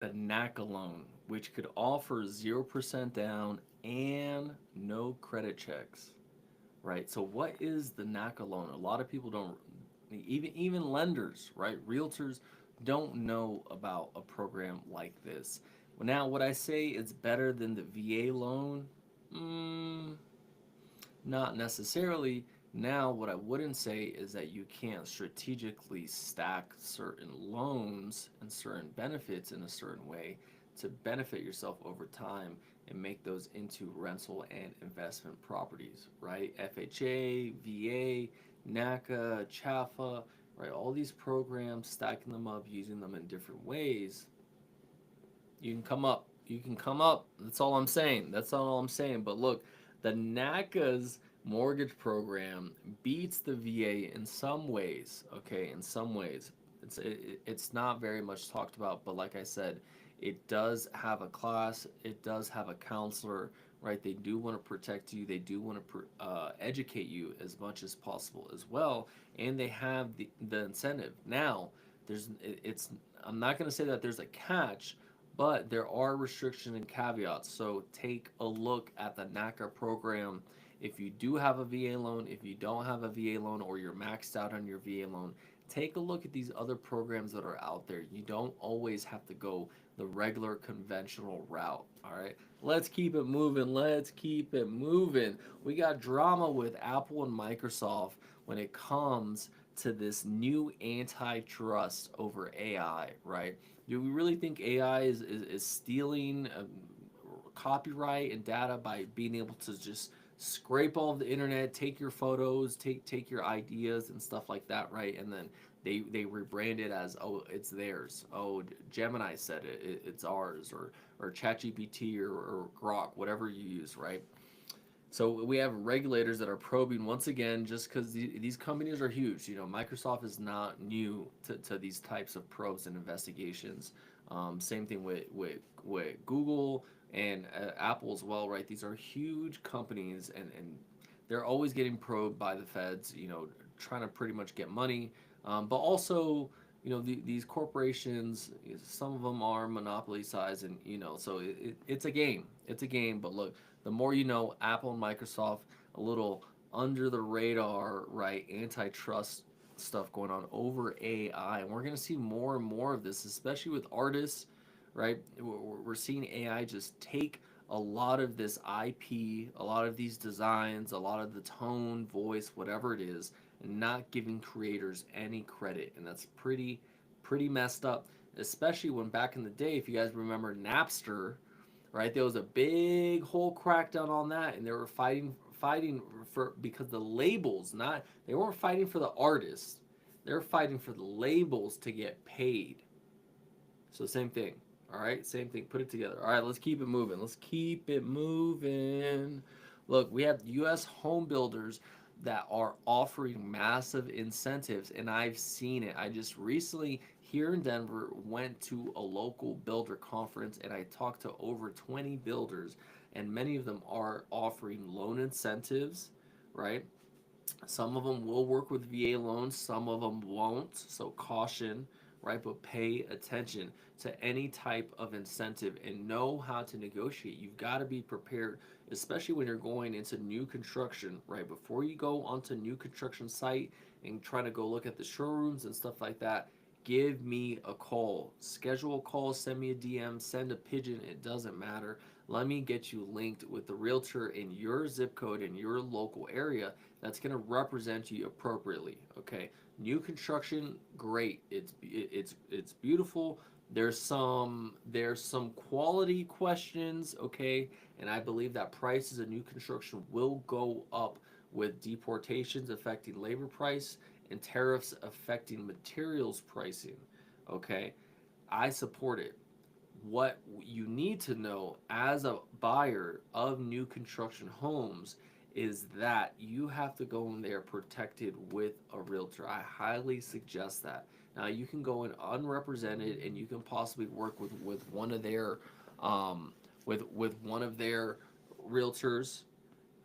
the NACA loan, which could offer 0% down and no credit checks, right? So what is the NACA loan? A lot of people don't, even lenders, right? Realtors don't know about a program like this. Well, now, would I say it's better than the VA loan? Mm, not necessarily. Now, what I wouldn't say is that you can't strategically stack certain loans and certain benefits in a certain way to benefit yourself over time and make those into rental and investment properties, right? FHA, VA, NACA, CHAFA, right? All these programs, stacking them up, using them in different ways, you can come up. You can come up. That's all I'm saying. That's all I'm saying. But look, the NACA's mortgage program beats the VA in some ways. Okay, in some ways, it's not very much talked about. But like I said, it does have a class. It does have a counselor. Right? They do want to protect you. They do want to educate you as much as possible as well. And they have the incentive. Now, it's. I'm not going to say that there's a catch, but there are restrictions and caveats. So take a look at the NACA program. If you do have a VA loan, if you don't have a VA loan, or you're maxed out on your VA loan, take a look at these other programs that are out there. You don't always have to go the regular conventional route. All right, let's keep it moving. Let's keep it moving. We got drama with Apple and Microsoft when it comes to this new antitrust over AI, right? Do we really think AI is stealing copyright and data by being able to just scrape all of the internet, take your photos, take your ideas and stuff like that, right? And then they rebrand it as, oh, it's theirs. Oh, Gemini said it's ours, or ChatGPT, or Grok, whatever you use, right? So we have regulators that are probing once again, just because these companies are huge. Microsoft is not new to these types of probes and investigations. Same thing with Google and Apple as well, right? These are huge companies, and they're always getting probed by the feds, trying to pretty much get money. But also, these corporations, some of them are monopoly size, and, so it's a game. It's a game. But look, the more you know, Apple and Microsoft, a little under the radar, right? Antitrust stuff going on over AI. And we're going to see more and more of this, especially with artists, right? We're seeing AI just take a lot of this IP, a lot of these designs, a lot of the tone, voice, whatever it is, and not giving creators any credit. And that's pretty messed up, especially when back in the day, if you guys remember Napster, right? There was a big whole crackdown on that, and they were fighting for, because the labels, not, they weren't fighting for the artists, they were fighting for the labels to get paid. So same thing. All right, same thing. Put it together. All right, let's keep it moving. Let's keep it moving. Look, we have U.S. home builders that are offering massive incentives, and I've seen it. I just recently here in Denver went to a local builder conference, and I talked to over 20 builders, and many of them are offering loan incentives, right? Some of them will work with VA loans, some of them won't. So caution, right? But pay attention to any type of incentive and know how to negotiate. You've got to be prepared, especially when you're going into new construction, right? Before you go onto new construction site and trying to go look at the showrooms and stuff like that, give me a call. Schedule a call, send me a DM, send a pigeon, it doesn't matter. Let me get you linked with the realtor in your zip code in your local area that's going to represent you appropriately. Okay, new construction, great. It's beautiful. There's some quality questions. Okay, and I believe that prices of new construction will go up with deportations affecting labor price and tariffs affecting materials pricing. Okay, I support it. What you need to know as a buyer of new construction homes is that you have to go in there protected with a realtor. I highly suggest that. Now you can go in unrepresented, and you can possibly work with one of their um, with one of their realtors.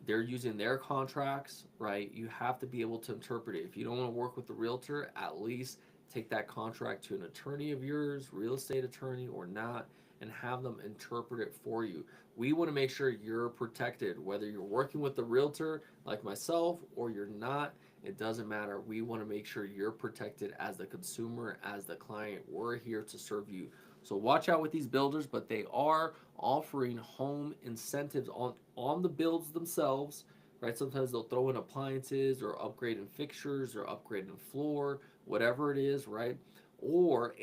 They're using their contracts, right? You have to be able to interpret it. If you don't want to work with the realtor, at least take that contract to an attorney of yours, real estate attorney or not, and have them interpret it for you. We want to make sure you're protected, whether you're working with the realtor like myself or you're not. It doesn't matter. We want to make sure you're protected as the consumer, as the client. We're here to serve you. So watch out with these builders, but they are offering home incentives on the builds themselves, right? Sometimes they'll throw in appliances or upgrading fixtures or upgrading floor, whatever it is, right? Or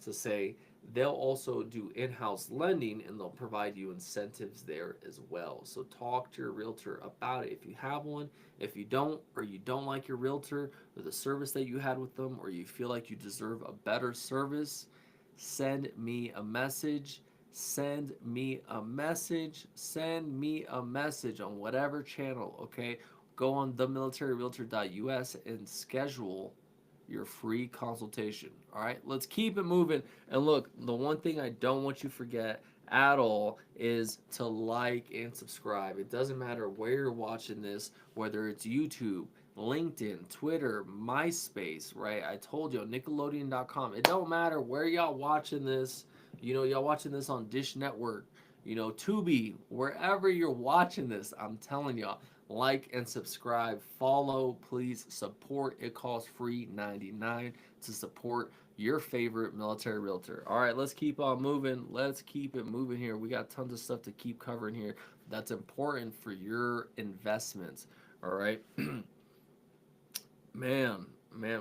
to say they'll also do in-house lending and they'll provide you incentives there as well. So talk to your realtor about it if you have one. If you don't, or you don't like your realtor or the service that you had with them, or you feel like you deserve a better service, send me a message. Send me a message. Send me a message on whatever channel, okay? Go on themilitaryrealtor.us and schedule your free consultation. All right, let's keep it moving. And look, the one thing I don't want you to forget at all is to like and subscribe. It doesn't matter where you're watching this, whether it's YouTube, LinkedIn, Twitter, MySpace, right? I told you, Nickelodeon.com. It don't matter where y'all watching this. You know, y'all watching this on Dish Network, you know, Tubi, wherever you're watching this, I'm telling y'all, like and subscribe, follow, please support. It costs free 99 to support your favorite military realtor. All right, let's keep on moving. Let's keep it moving here. We got tons of stuff to keep covering here that's important for your investments. All right. Man.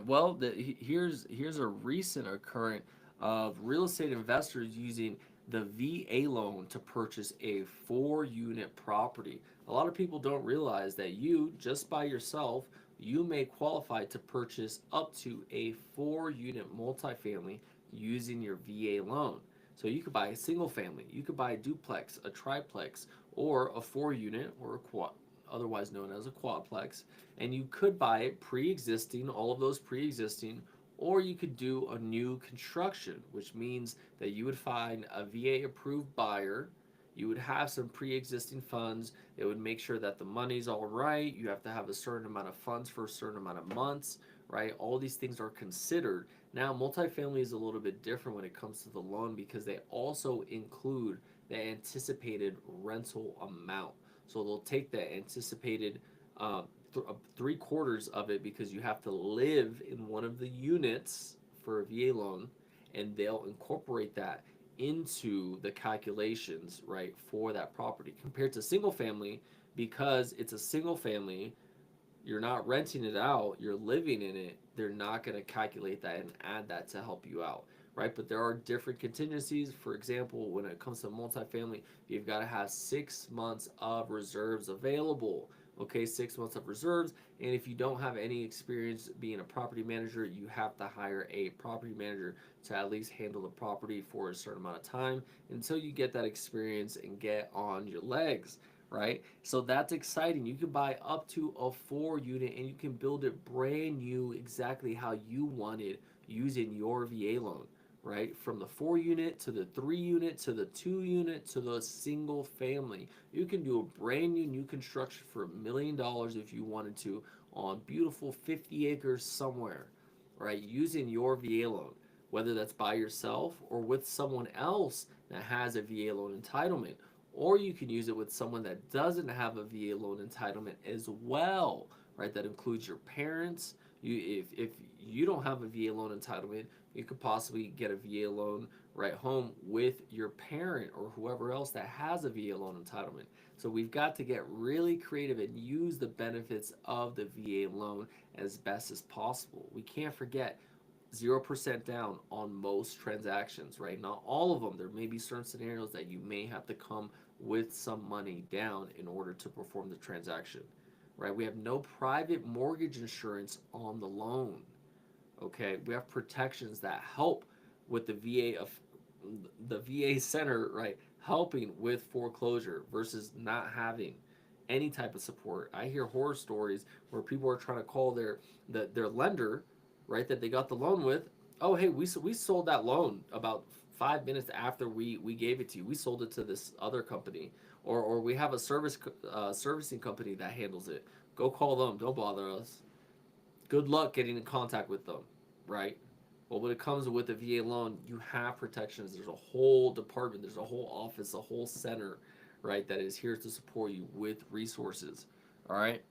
Well, here's a recent occurrence of real estate investors using the VA loan to purchase a 4-unit property. A lot of people don't realize that you, just by yourself, you may qualify to purchase up to a 4-unit multifamily using your VA loan. So you could buy a single family, you could buy a duplex, a triplex, or a 4-unit or a quad, otherwise known as a quadplex, and you could buy it pre-existing, all of those pre-existing, or you could do a new construction, which means that you would find a VA approved buyer. You would have some pre-existing funds. It would make sure that the money's all right. You have to have a certain amount of funds for a certain amount of months, right? All these things are considered. Now, multifamily is a little bit different when it comes to the loan because they also include the anticipated rental amount. So they'll take the anticipated 3/4 of it because you have to live in one of the units for a VA loan, and they'll incorporate that into the calculations, right, for that property compared to single family. Because it's a single family, you're not renting it out, you're living in it. They're not going to calculate that and add that to help you out, right? But there are different contingencies. For example, when it comes to multifamily, you've got to have 6 months of reserves available. Okay, 6 months of reserves. And if you don't have any experience being a property manager, you have to hire a property manager to at least handle the property for a certain amount of time until you get that experience and get on your legs, right? So that's exciting. You can buy up to a 4-unit and you can build it brand new exactly how you wanted using your VA loan, right? From the 4-unit to the 3-unit to the 2-unit to the single family. You can do a brand new construction for $1 million if you wanted to on beautiful 50 acres somewhere, right? Using your VA loan, whether that's by yourself or with someone else that has a VA loan entitlement. Or you can use it with someone that doesn't have a VA loan entitlement as well, right? That includes your parents. If you don't have a VA loan entitlement, you could possibly get a VA loan right home with your parent or whoever else that has a VA loan entitlement. So we've got to get really creative and use the benefits of the VA loan as best as possible. We can't forget 0% down on most transactions, right? Not all of them. There may be certain scenarios that you may have to come with some money down in order to perform the transaction, right? We have no private mortgage insurance on the loan, okay? We have protections that help with the VA center, right? Helping with foreclosure versus not having any type of support. I hear horror stories where people are trying to call their lender, right, that they got the loan with. Oh, hey, we sold that loan about 5 minutes after we gave it to you. We sold it to this other company, or we have a servicing company that handles it. Go call them. Don't bother us. Good luck getting in contact with them. right? Well, when it comes with a VA loan, you have protections. There's a whole department, there's a whole office, a whole center, right, that is here to support you with resources. All right.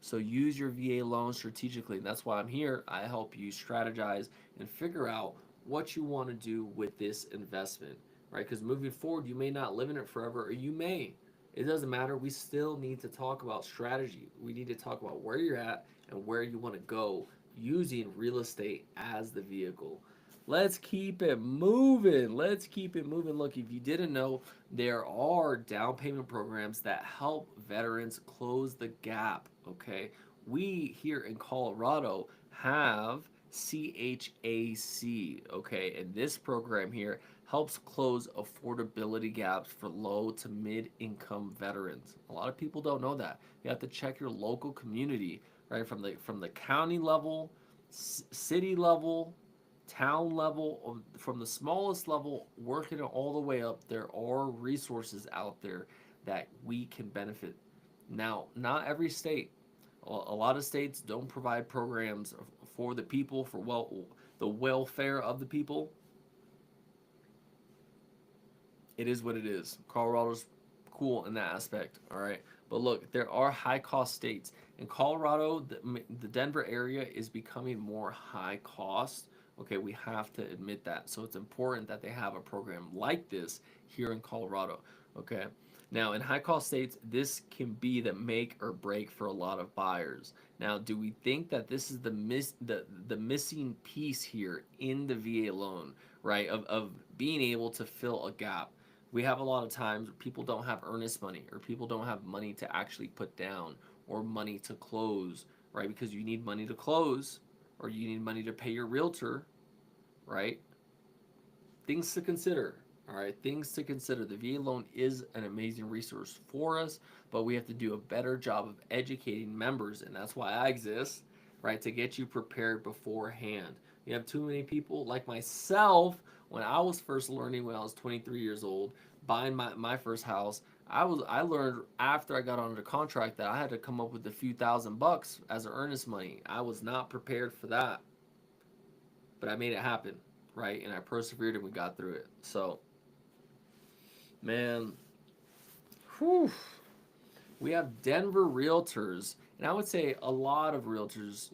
So use your VA loan strategically. And that's why I'm here. I help you strategize and figure out what you want to do with this investment, right? Because moving forward, you may not live in it forever, or you may. It doesn't matter. We still need to talk about strategy. We need to talk about where you're at and where you want to go using real estate as the vehicle. Let's keep it moving. Let's keep it moving. Look, if you didn't know, there are down payment programs that help veterans close the gap. Okay. We here in Colorado have CHAC. Okay. And this program here helps close affordability gaps for low to mid income veterans. A lot of people don't know that. You have to check your local community, right? From the county level, city level, town level, from the smallest level, working it all the way up, there are resources out there that we can benefit. Now, not every state, a lot of states don't provide programs for the people, for the welfare of the people. It is what it is. Colorado's cool in that aspect, all right? But look, there are high cost states. In Colorado, the Denver area is becoming more high cost. Okay, we have to admit that. So it's important that they have a program like this here in Colorado. Okay. Now, in high cost states, this can be the make or break for a lot of buyers. Now, do we think that this is the missing piece here in the VA loan, right? Of being able to fill a gap. We have a lot of times people don't have earnest money, or people don't have money to actually put down, or money to close, right? Because you need money to close, or you need money to pay your realtor, right? Things to consider. All right, things to consider. The VA loan is an amazing resource for us, but we have to do a better job of educating members, and that's why I exist, right? To get you prepared beforehand. You have too many people like myself. When I was first learning, when I was 23 years old, buying my first house, I learned after I got under contract that I had to come up with a few $1,000 as an earnest money. I was not prepared for that, but I made it happen, right? And I persevered and we got through it. So, man, whew. We have Denver realtors, and I would say a lot of realtors,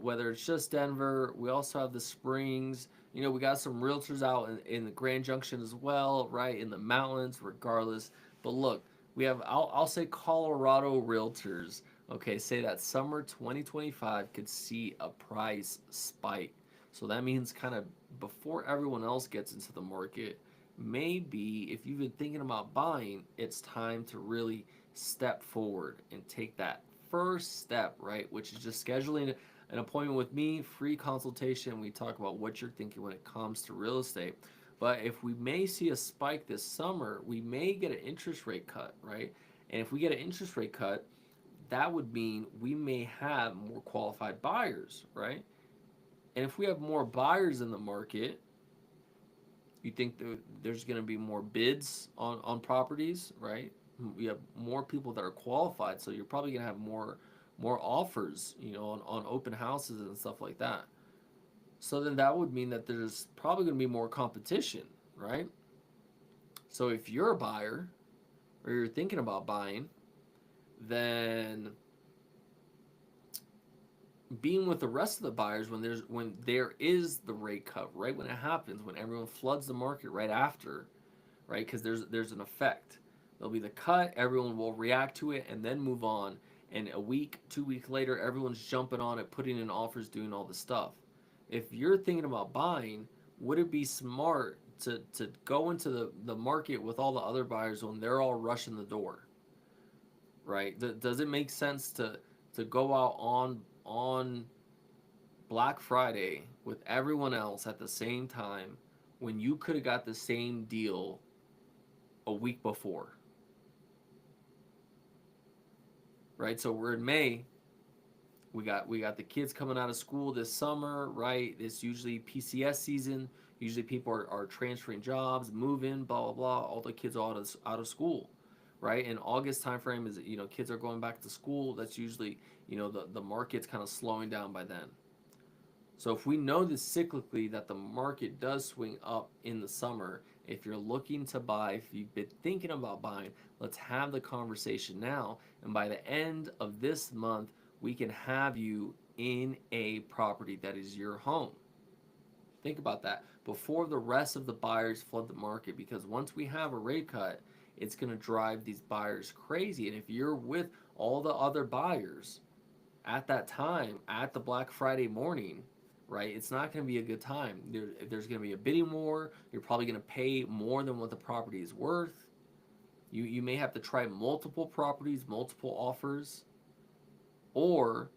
whether it's just Denver, we also have the Springs. We got some realtors out in the Grand Junction as well, right? In the mountains, regardless. But look, we have, I'll say Colorado realtors, okay, say that summer 2025 could see a price spike. So that means kind of before everyone else gets into the market, maybe if you've been thinking about buying, it's time to really step forward and take that first step, right? Which is just scheduling an appointment with me, free consultation. We talk about what you're thinking when it comes to real estate. But if we may see a spike this summer, we may get an interest rate cut, right? And if we get an interest rate cut, that would mean we may have more qualified buyers, right? And if we have more buyers in the market, you think there's going to be more bids on properties, right? We have more people that are qualified, so you're probably going to have more offers, on open houses and stuff like that. So then that would mean that there's probably going to be more competition, right? So if you're a buyer or you're thinking about buying, then being with the rest of the buyers when there is the rate cut, right when it happens, when everyone floods the market right after, right? Because there's an effect. There'll be the cut, everyone will react to it and then move on. And a week, 2 weeks later, everyone's jumping on it, putting in offers, doing all the stuff. If you're thinking about buying, would it be smart to go into the market with all the other buyers when they're all rushing the door, right? Does it make sense to go out on Black Friday with everyone else at the same time when you could have got the same deal a week before? Right? So we're in May. We got the kids coming out of school this summer, right? It's usually PCS season. Usually people are transferring jobs, moving, blah blah blah. All the kids are out of school, right? And August timeframe is kids are going back to school. That's usually the market's kind of slowing down by then. So if we know this cyclically that the market does swing up in the summer, if you're looking to buy, if you've been thinking about buying, let's have the conversation now. And by the end of this month, we can have you in a property that is your home. Think about that before the rest of the buyers flood the market, because once we have a rate cut, it's going to drive these buyers crazy. And if you're with all the other buyers at that time, at the Black Friday morning, right, it's not going to be a good time. There's going to be a bidding war. You're probably going to pay more than what the property is worth. You may have to try multiple properties, multiple offers, or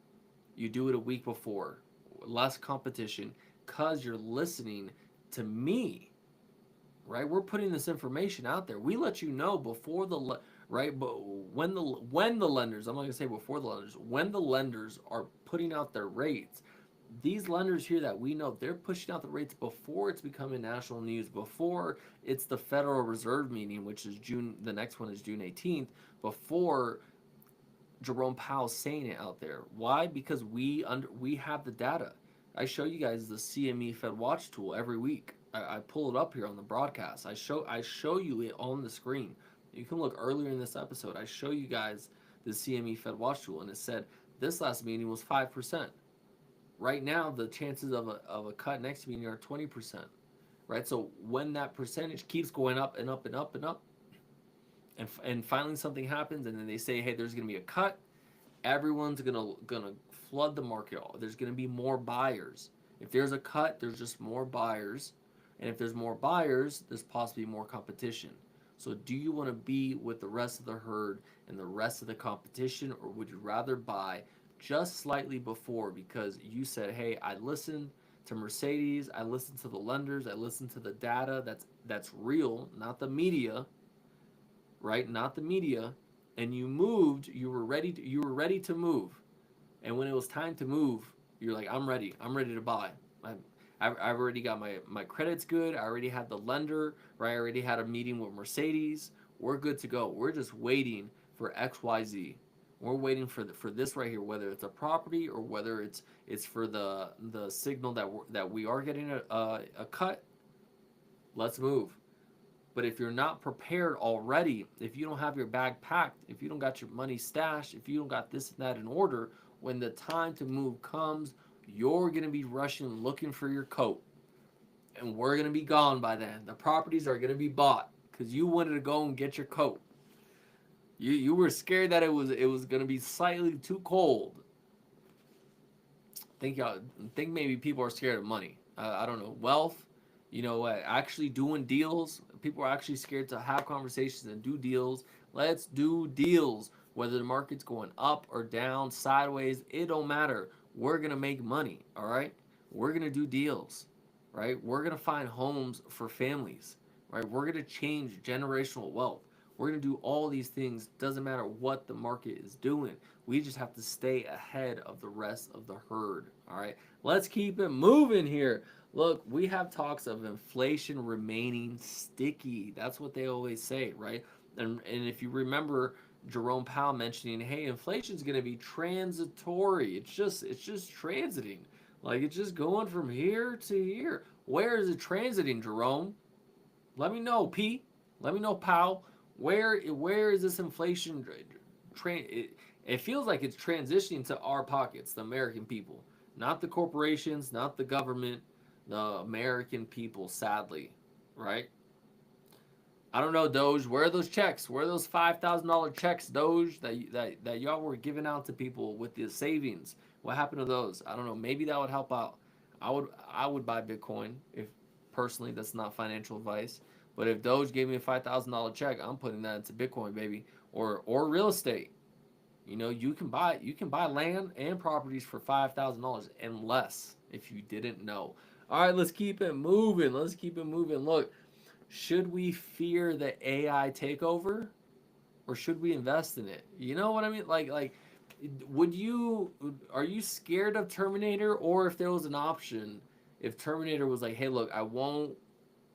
you do it a week before, less competition, because you're listening to me, right? We're putting this information out there. We let you know before right, but when the lenders, I'm not gonna say before the lenders, when the lenders are putting out their rates, these lenders here that we know, they're pushing out the rates before it's becoming national news, before it's the Federal Reserve meeting, which is June. The next one is June 18th. Before Jerome Powell's saying it out there. Why? Because we have the data. I show you guys the CME Fed Watch tool every week. I pull it up here on the broadcast. I show you it on the screen. You can look earlier in this episode. I show you guys the CME Fed Watch tool, and it said this last meeting was 5%. Right now, the chances of a cut next meeting are 20%. Right? So when that percentage keeps going up and up and up and up, and finally something happens, and then they say, hey, there's going to be a cut, everyone's gonna flood the market. There's gonna be more buyers. If there's a cut, there's just more buyers, and if there's more buyers, there's possibly more competition. So do you want to be with the rest of the herd and the rest of the competition, or would you rather buy just slightly before because you said, hey, I listened to Mercedes, I listened to the lenders, I listened to the data that's real, not the media, right? Not the media, and you moved. You were ready to move, and when it was time to move, you're like, I'm ready. I'm ready to buy. I've already got my credits good. I already had the lender, right? I already had a meeting with Mercedes. We're good to go. We're just waiting for XYZ. We're waiting for this right here, whether it's a property or whether it's for the signal that we are getting a cut. Let's move. But if you're not prepared already, if you don't have your bag packed, if you don't got your money stashed, if you don't got this and that in order, when the time to move comes, you're going to be rushing looking for your coat. And we're going to be gone by then. The properties are going to be bought because you wanted to go and get your coat. You were scared that it was going to be slightly too cold. Think maybe people are scared of money. I don't know, wealth. Actually doing deals. People are actually scared to have conversations and do deals. Let's do deals. Whether the market's going up or down, sideways, it don't matter. We're gonna make money. All right. We're gonna do deals. Right. We're gonna find homes for families. Right. We're gonna change generational wealth. We're going to do all these things. Doesn't matter what the market is doing. We just have to stay ahead of the rest of the herd. All right. Let's keep it moving here. Look, we have talks of inflation remaining sticky. That's what they always say, right? And if you remember Jerome Powell mentioning, hey, inflation's going to be transitory. It's just transiting. Like it's just going from here to here. Where is it transiting, Jerome? Let me know, P. Let me know, Powell. Where is this inflation? It feels like it's transitioning to our pockets, the American people, not the corporations, not the government, the American people. Sadly, right? I don't know, Doge. Where are those checks? Where are those $5,000 checks, Doge, that y'all were giving out to people with the savings? What happened to those? I don't know. Maybe that would help out. I would buy Bitcoin if personally. That's not financial advice. But if Doge gave me a $5,000 check, I'm putting that into Bitcoin, baby, or real estate. You can buy land and properties for $5,000 and less if you didn't know. All right, let's keep it moving. Let's keep it moving. Look, should we fear the AI takeover, or should we invest in it? You know what I mean? Like, are you scared of Terminator, or if there was an option, if Terminator was like, hey, look,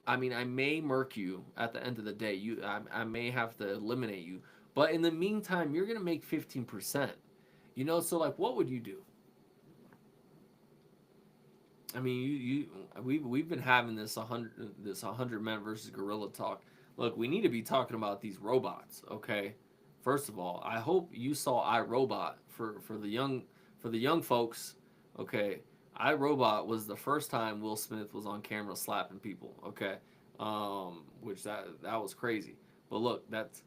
I may murk you at the end of the day. I may have to eliminate you. But in the meantime, you're going to make 15%. So like, what would you do? I mean, we've been having this 100 men versus gorilla talk. Look, we need to be talking about these robots, okay? First of all, I hope you saw iRobot for the young folks, okay? iRobot was the first time Will Smith was on camera slapping people, okay? Which that was crazy. But look, that's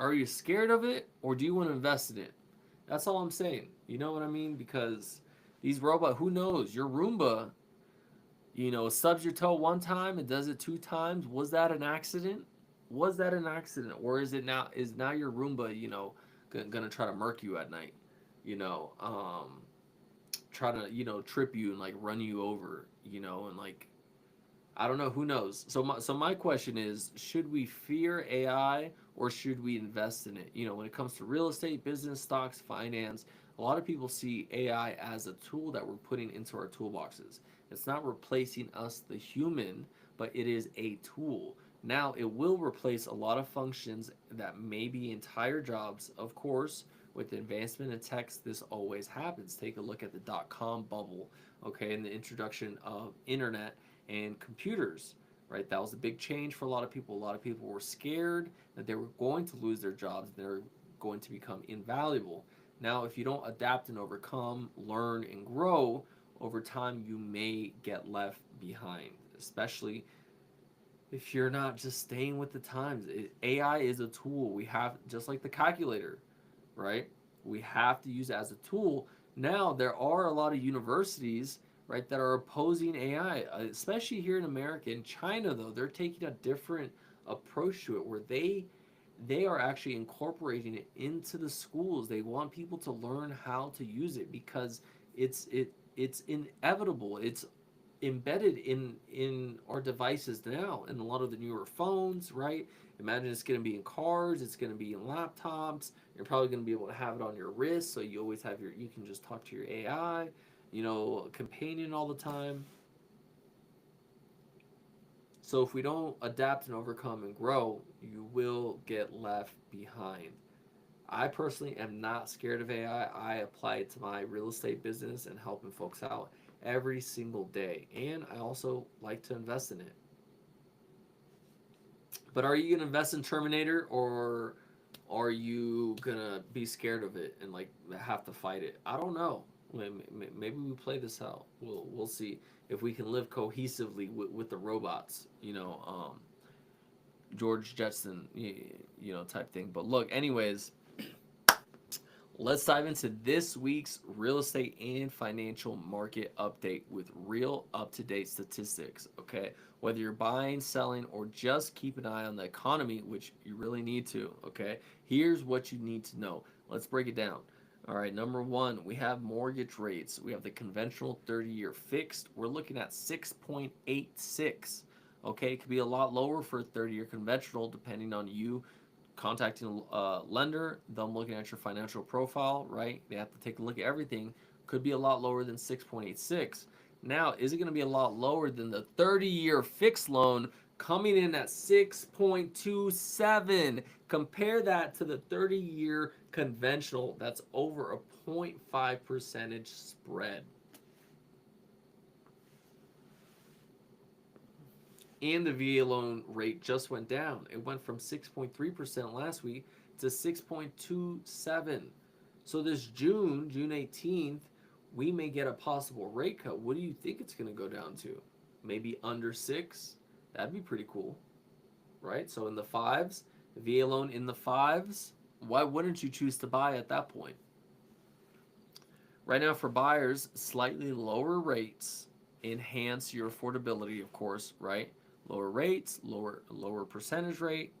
are you scared of it or do you want to invest in it? That's all I'm saying. You know what I mean? Because these robot, who knows? Your Roomba, stubs your toe one time and does it two times. Was that an accident? Was that an accident, or is it now? Is now your Roomba, gonna try to murk you at night? You know, try to trip you and like run you over. And like I don't know. Who knows? So my question is: should we fear AI or should we invest in it? When it comes to real estate, business, stocks, finance, a lot of people see AI as a tool that we're putting into our toolboxes. It's not replacing us, the human, but it is a tool. Now, it will replace a lot of functions that may be entire jobs. Of course, with the advancement in text, this always happens. Take a look at the dot-com bubble, okay, and the introduction of internet and computers, right? That was a big change for a lot of people. A lot of people were scared that they were going to lose their jobs, they're going to become invaluable. Now, if you don't adapt and overcome, learn, and grow over time, you may get left behind, especially if you're not just staying with the times. AI is a tool. We have, just like the calculator, right? We have to use it as a tool. Now, there are a lot of universities, right, that are opposing AI, especially here in America. In China, though, they're taking a different approach to it, where they are actually incorporating it into the schools. They want people to learn how to use it because it's inevitable. It's embedded in our devices now, in a lot of the newer phones, right? Imagine it's going to be in cars, it's going to be in laptops. You're probably going to be able to have it on your wrist, so you always have you can just talk to your AI, companion all the time. So if we don't adapt and overcome and grow, you will get left behind. I personally am not scared of AI. I apply it to my real estate business and helping folks out every single day. And I also like to invest in it. But are you going to invest in Terminator, or are you going to be scared of it and like have to fight it? I don't know. Maybe we play this out. We'll see if we can live cohesively with the robots. George Jetson, type thing. But look, anyways, let's dive into this week's real estate and financial market update with real up to date statistics. Okay, whether you're buying, selling, or just keep an eye on the economy, which you really need to. Okay, here's what you need to know. Let's break it down. All right, number one, we have mortgage rates. We have the conventional 30-year fixed. We're looking at 6.86. Okay, it could be a lot lower for a 30-year conventional depending on you contacting a lender, them looking at your financial profile, right? They have to take a look at everything. Could be a lot lower than 6.86. Now, is it going to be a lot lower than the 30-year fixed loan coming in at 6.27? Compare that to the 30-year conventional. That's over a 0.5 percentage spread. And the VA loan rate just went down. It went from 6.3% last week to 6.27. So this June 18th, we may get a possible rate cut. What do you think it's going to go down to? Maybe under 6? That'd be pretty cool, right? So in the fives, VA loan in the fives, why wouldn't you choose to buy at that point? Right now for buyers, slightly lower rates enhance your affordability, of course, right? Lower rates, lower percentage rate,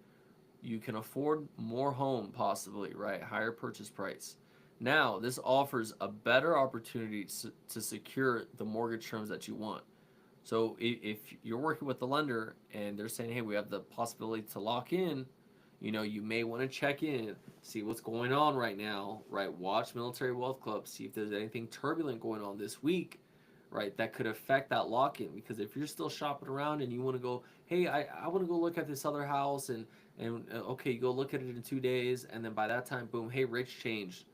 you can afford more home possibly, right? Higher purchase price. Now, this offers a better opportunity to secure the mortgage terms that you want. So if you're working with the lender and they're saying, hey, we have the possibility to lock in, you may want to check in, see what's going on right now, right? Watch Military Wealth Club, see if there's anything turbulent going on this week, right? That could affect that lock in. Because if you're still shopping around and you want to go, hey, I want to go look at this other house, and okay, you go look at it in 2 days, and then by that time, boom, hey, rates changed.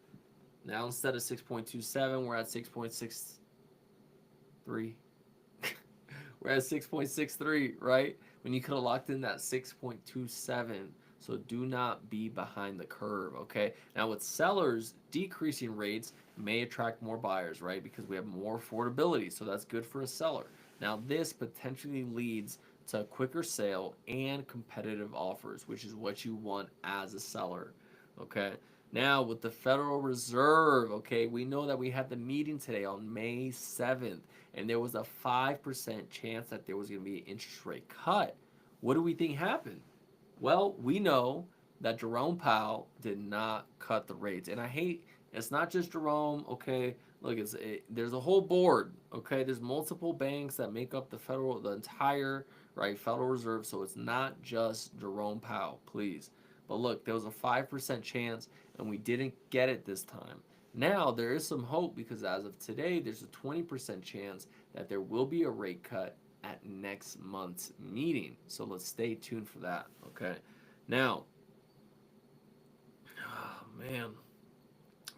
Now instead of 6.27, we're at 6.63. We're at 6.63, right? When you could have locked in that 6.27. So do not be behind the curve, okay? Now with sellers, decreasing rates may attract more buyers, right? Because we have more affordability. So that's good for a seller. Now this potentially leads to a quicker sale and competitive offers, which is what you want as a seller, okay? Now with the Federal Reserve, okay, we know that we had the meeting today on May 7th, and there was a 5% chance that there was going to be an interest rate cut. What do we think happened? Well, we know that Jerome Powell did not cut the rates. And I hate, it's not just Jerome, okay? Look, there's a whole board, okay? There's multiple banks that make up the entire, right, Federal Reserve. So it's not just Jerome Powell, please. But look, there was a 5% chance, and we didn't get it this time. Now, there is some hope because as of today, there's a 20% chance that there will be a rate cut at next month's meeting. So let's stay tuned for that, okay? Now, oh man,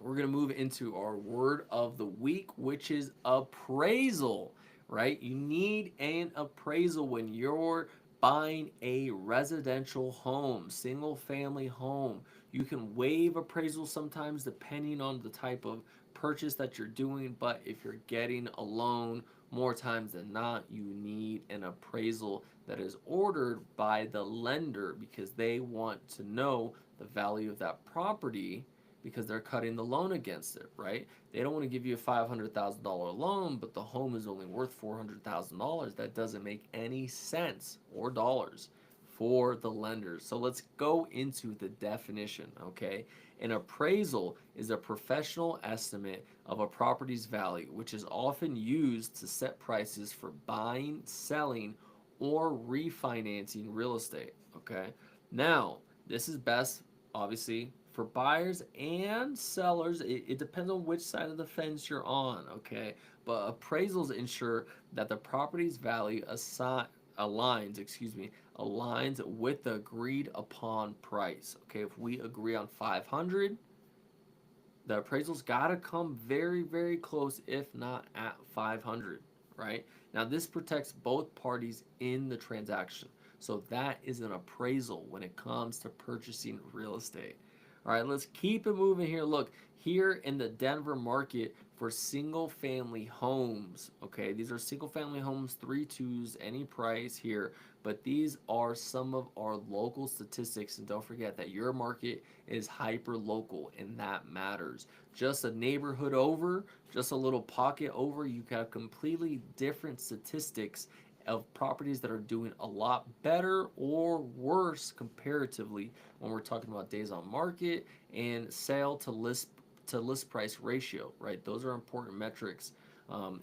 we're going to move into our word of the week, which is appraisal, right? You need an appraisal when you're buying a residential home, single family home. You can waive appraisal sometimes depending on the type of purchase that you're doing, but if you're getting a loan, more times than not, you need an appraisal that is ordered by the lender because they want to know the value of that property because they're cutting the loan against it, right? They don't want to give you a $500,000 loan, but the home is only worth $400,000. That doesn't make any sense or dollars for the lenders. So let's go into the definition, okay? An appraisal is a professional estimate of a property's value, which is often used to set prices for buying, selling, or refinancing real estate, okay? Now, this is best, obviously, for buyers and sellers. It depends on which side of the fence you're on, okay? But appraisals ensure that the property's value aligns with the agreed upon price. Okay, if we agree on 500, the appraisal's got to come very, very close, if not at 500, right? Now, this protects both parties in the transaction. So that is an appraisal when it comes to purchasing real estate. All right, let's keep it moving here. Look, here in the Denver market for single family homes, okay, these are single family homes, 3.2s, any price here, but these are some of our local statistics. And don't forget that your market is hyper local, and that matters. Just a neighborhood over, just a little pocket over, you have completely different statistics of properties that are doing a lot better or worse comparatively when we're talking about days on market and sale to list price ratio, right? Those are important metrics.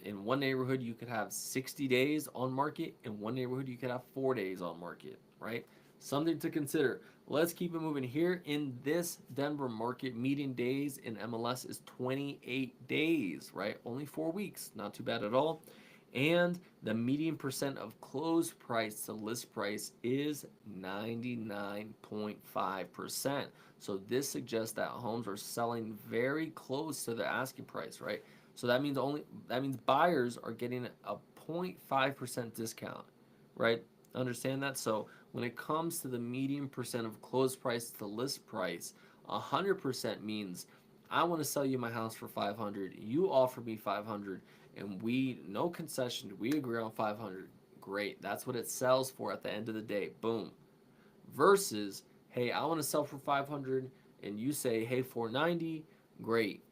In one neighborhood, you could have 60 days on market. In one neighborhood, you could have 4 days on market, right? Something to consider. Let's keep it moving. Here in this Denver market, median days in MLS is 28 days, right? Only 4 weeks. Not too bad at all. And the median percent of closed price to list price is 99.5%. So this suggests that homes are selling very close to the asking price, right? So that means buyers are getting a 0.5% discount, right? Understand that? So when it comes to the median percent of closed price to list price, 100% means I want to sell you my house for 500. You offer me 500, and no concession. We agree on 500. Great. That's what it sells for at the end of the day. Boom. Versus, hey, I want to sell for 500, and you say, hey, 490. Great.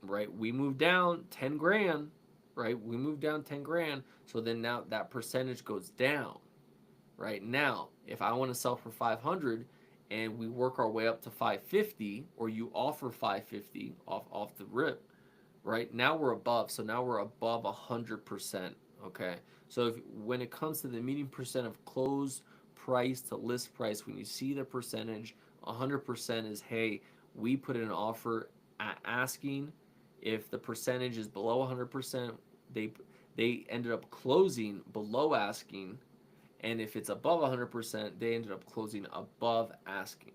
Right? We move down 10 grand. Right? We move down 10 grand. So then now that percentage goes down. Right now, if I want to sell for 500 and we work our way up to 550, or you offer 550 off the rip, right? Now we're above. So now we're above 100%. Okay. So when it comes to the median percent of closed price to list price, when you see the percentage, 100% is, hey, we put in an offer at asking. If the percentage is below 100%, they ended up closing below asking. And if it's above 100%, they ended up closing above asking.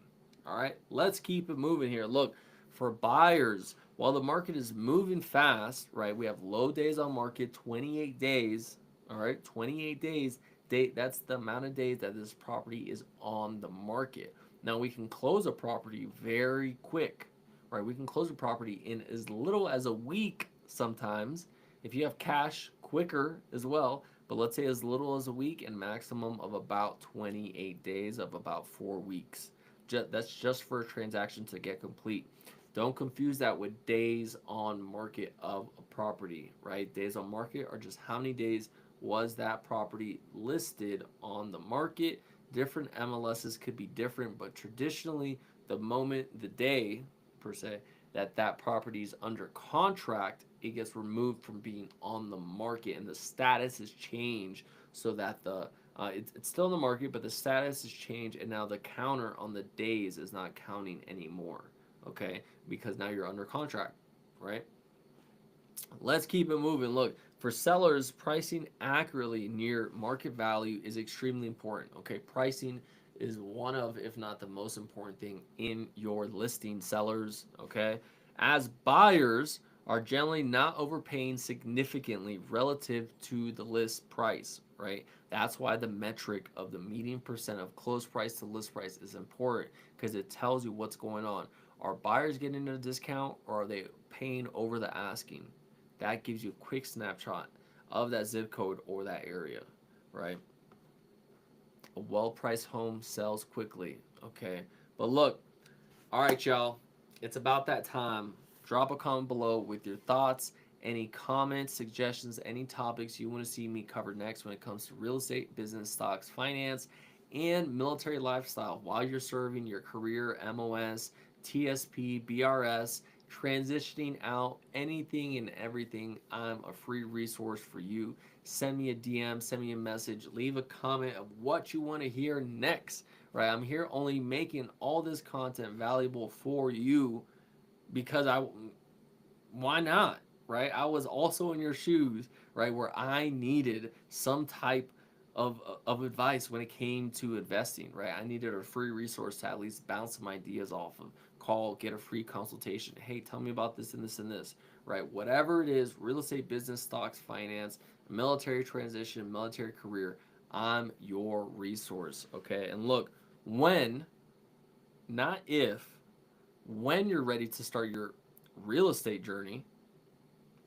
All right, let's keep it moving here. Look, for buyers, while the market is moving fast, right? We have low days on market, 28 days, all right? 28 days. That's the amount of days that this property is on the market. Now we can close a property very quick, right? We can close a property in as little as a week sometimes. If you have cash, quicker as well. But let's say as little as a week and maximum of about 28 days of about 4 weeks. That's just for a transaction to get complete. Don't confuse that with days on market of a property, right? Days on market are just how many days was that property listed on the market. Different MLSs could be different, but traditionally, the moment, the day per se, that that property is under contract, it gets removed from being on the market, and the status is changed so that it's still in the market, but the status is changed, and now the counter on the days is not counting anymore. Okay, because now you're under contract, right? Let's keep it moving. Look, for sellers, pricing accurately near market value is extremely important. Okay, pricing is one of, if not the most important thing in your listing, sellers. Okay, as buyers are generally not overpaying significantly relative to the list price, right? That's why the metric of the median percent of close price to list price is important, because it tells you what's going on. Are buyers getting a discount, or are they paying over the asking? That gives you a quick snapshot of that zip code or that area, right? A well-priced home sells quickly, okay? But look, all right, y'all, it's about that time. Drop a comment below with your thoughts, any comments, suggestions, any topics you want to see me cover next when it comes to real estate, business, stocks, finance, and military lifestyle while you're serving your career, MOS, TSP, BRS, transitioning out, anything and everything. I'm a free resource for you. Send me a DM, send me a message, leave a comment of what you want to hear next, right? I'm here only making all this content valuable for you because why not, right? I was also in your shoes, right, where I needed some type of advice when it came to investing, right? I needed a free resource to at least bounce some ideas off of. Call, get a free consultation. Hey, tell me about this and this and this, right? Whatever it is, real estate, business, stocks, finance, military transition, military career, I'm your resource, okay? And look, when, not if, when you're ready to start your real estate journey,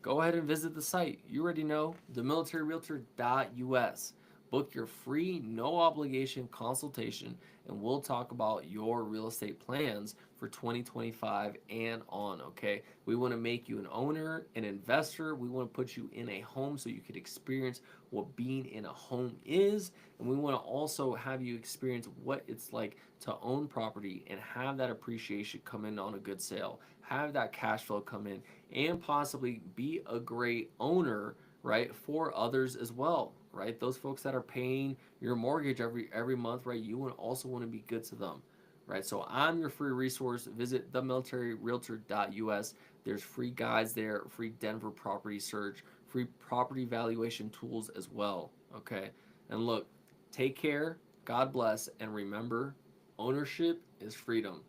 go ahead and visit the site. You already know, themilitaryrealtor.us. Book your free, no obligation consultation, and we'll talk about your real estate plans for 2025 and on, okay? We want to make you an owner, an investor. We want to put you in a home so you can experience what being in a home is. And we want to also have you experience what it's like to own property and have that appreciation come in on a good sale, have that cash flow come in, and possibly be a great owner, right, for others as well, right? Those folks that are paying your mortgage every month, right? You also want to be good to them, right? So I'm your free resource. Visit themilitaryrealtor.us. There's free guides there, free Denver property search, free property valuation tools as well, okay? And look, take care, God bless, and remember, ownership is freedom.